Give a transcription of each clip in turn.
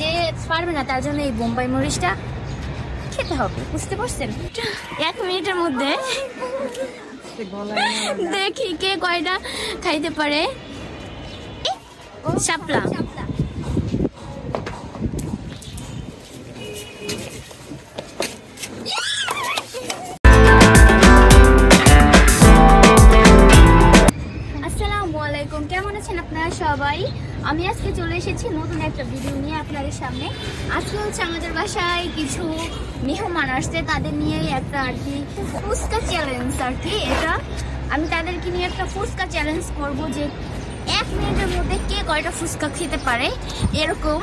যে পারবে না তার জন্য এই বোম্বাই মরিচটা খেতে হবে, বুঝতে পারছেন? 1 মিনিটের মধ্যে দেখি কে কয়টা খাইতে পারে। শাপলা কেমন আছেন আপনারা সবাই? আমি আজকে চলে এসেছি নতুন একটা ভিডিও নিয়ে আপনাদের সামনে। আজকে হচ্ছে আমাদের বাসায় কিছু মেহমান আসছে, তাদের নিয়ে একটা আর কি ফুচকা চ্যালেঞ্জ আর কি। এটা আমি তাদেরকে নিয়ে একটা ফুচকা চ্যালেঞ্জ করব যে 1 মিনিটের মধ্যে কে কয়টা ফুচকা খেতে পারে এরকম।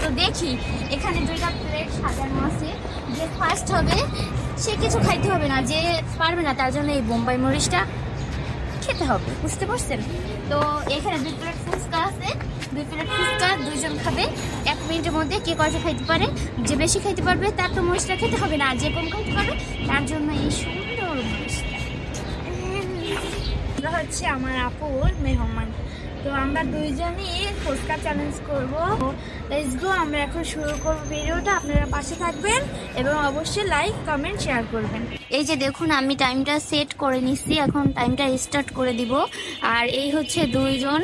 তো দেখি, এখানে 2টা প্লেট সাজানো আছে। যে ফার্স্ট হবে সে কিছু খাইতে হবে না, যে পারবে না তার জন্য এই বোম্বাই মরিচটা খেতে হবে, বুঝতে পারছেন? তো এখানে 2 প্লেট ফুচকা আছে, 2 প্লেট ফুচকা 2 জন খাবে। 1 মিনিটের মধ্যে কে কয়টা খাইতে পারে, যে বেশি খাইতে পারবে তার তো মরিচটা খেতে হবে না, যে কম খাইতে পারবে তার জন্য এই সুন্দর মরিচটা। হচ্ছে আমার আপুর মেহমান, তো আমরা 2 জনই ফুচকা চ্যালেঞ্জ করব। লেটস গো, আমরা এখন শুরু করব ভিডিওটা। আপনারা পাশে থাকবেন এবং অবশ্যই লাইক কমেন্ট শেয়ার করবেন। এই যে দেখুন, আমি টাইমটা সেট করে নিচ্ছি, এখন টাইমটা স্টার্ট করে দিব। আর এই হচ্ছে 2 জন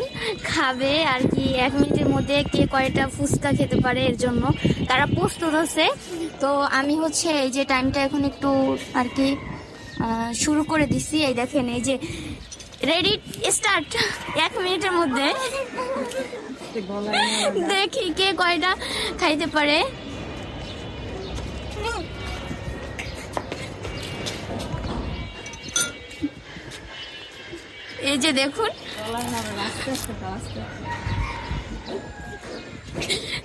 খাবে আর কি 1 মিনিটের মধ্যে কে কয়টা ফুচকা খেতে পারে, এর জন্য তারা প্রস্তুত আছে। তো আমি হচ্ছে এই যে টাইমটা এখন একটু আর কি শুরু করে দিচ্ছি। এই দেখেন, এই যে রেডি স্টার্ট। 1 মিনিটের মধ্যে দেখি কে কয়টা খাইতে পারে। এই যে দেখুন,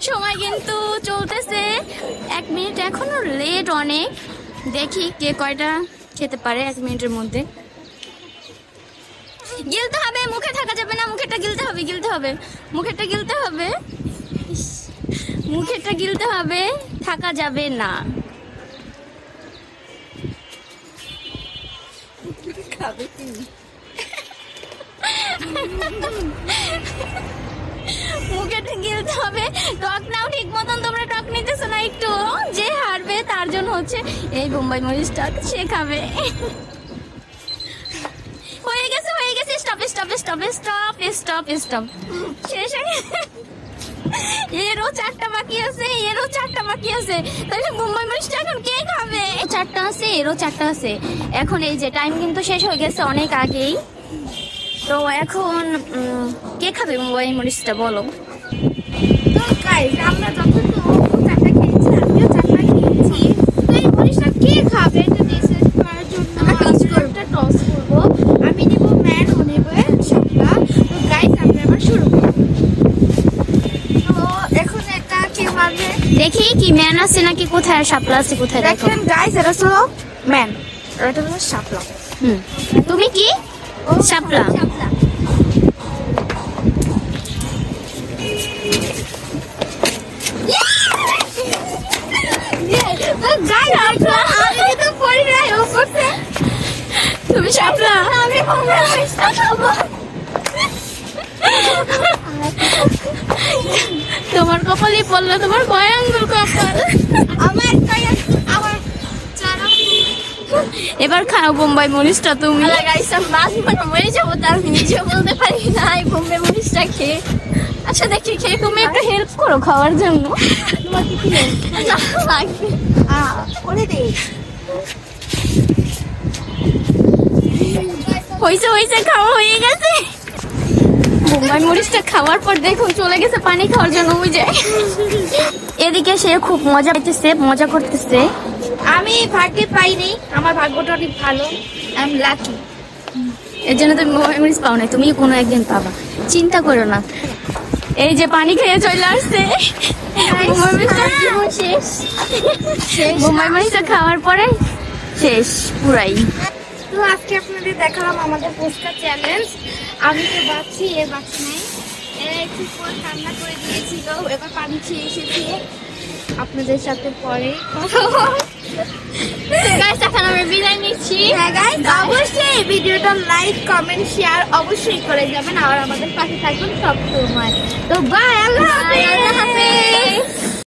সময় কিন্তু চলতেছে, 1 মিনিট এখনো লেট অনেক। দেখি কে কয়টা খেতে পারে 1 মিনিটের মধ্যে। গিলতে হবে, মুখে থাকা যাবে না, মুখেরটা গিলতে হবে, মুখেরটা গিলতে হবে, মুখেরটা গিলতে হবে, থাকা যাবে না। মুখেরটা গিলতে হবে। টক নাও ঠিক মতন, তোমরা টক নিতেছো না একটু। যে হারবে তার জন্য হচ্ছে এই বোম্বাই মরিচটা সে খাবে। হয়ে গেছে, stop stop stop stop stop stop. শেষ হয়ে এরও 4টা বাকি আছে, তাহলে বোম্বাই মরিচটা এখন কে খাবে? 4টা আছে, এরও 4টা আছে। এখন এই যে টাইম কিন্তু শেষ হয়ে গেছে অনেক আগেই। তো এখন কে খাবে বোম্বাই মরিচটা বলো? তো গাইস, আমরা যখন তো 4টা খেয়েছি, আমিও 4টা খেয়েছি, তো এই মরিচটা কে খাবে এটা ডিসাইড করার জন্য আমরা টস করবো। আমি নিব ম্যান, ও নেব শাপলা। তো গাইস, আমরা এবার শুরু করব। তো এখন এটা কে মারবে দেখি, কি ম্যান আছে নাকি কোথায় শাপলা আছে কোথায়? দেখেন গাইস, এটা হলো ম্যান আর এটা হলো শাপলা। তুমি কি? শাপলা। তুমি শাপলা, আমি তোমার কপালে পড়লো, তোমার কয় আঙ্গুল কপাল? আমার এবার খাও বোম্বাই মরিচটা তুমি। মরে যাবো, তার নিজেও বলতে পারি না এই বোম্বাই মরিচটা খেয়ে। আচ্ছা দেখি, খেয়ে তুমি একটা হেল্প করো খাওয়ার জন্য। তোমার কি লাগবে করে দে। হয়েছে, খাওয়া হয়ে গেছে। বোম্বাই মরিচটা খাওয়ার পর দেখুন চলে গেছে পানি খাওয়ার জন্য। ওই যে এদিকে সে খুব মজা করতেছে। আমি ভাগ্যে পাইনি, আমার ভাগ্যটা অনেক ভালো, আই এম লাকি। এর জন্য তুমি বোম্বাই মরিচ পাও না, তুমি কোনো একদিন পাবা, চিন্তা করো না। এই যে পানি খেয়ে চলে আসছে। বোম্বাই মরিচটা খাওয়ার পরে শেষ পুরাই। তো আজকে আপনাদের দেখালাম আমাদের ফুচকা চ্যালেঞ্জ। আমি তো বাচ্ছি, এ বাচ্চি নাই, এরা একটু পর ঠান্ডা করে দিয়েছিল, এবার পানি খেয়ে এসেছি। আপনাদের সাথে পরে এখন আমি বিদায় নিচ্ছি। অবশ্যই ভিডিওটা লাইক কমেন্ট শেয়ার অবশ্যই করে যাবেন, আর আমাদের পাশে থাকবেন সব সময়। তো বাই, আল্লাহ হাফেজ।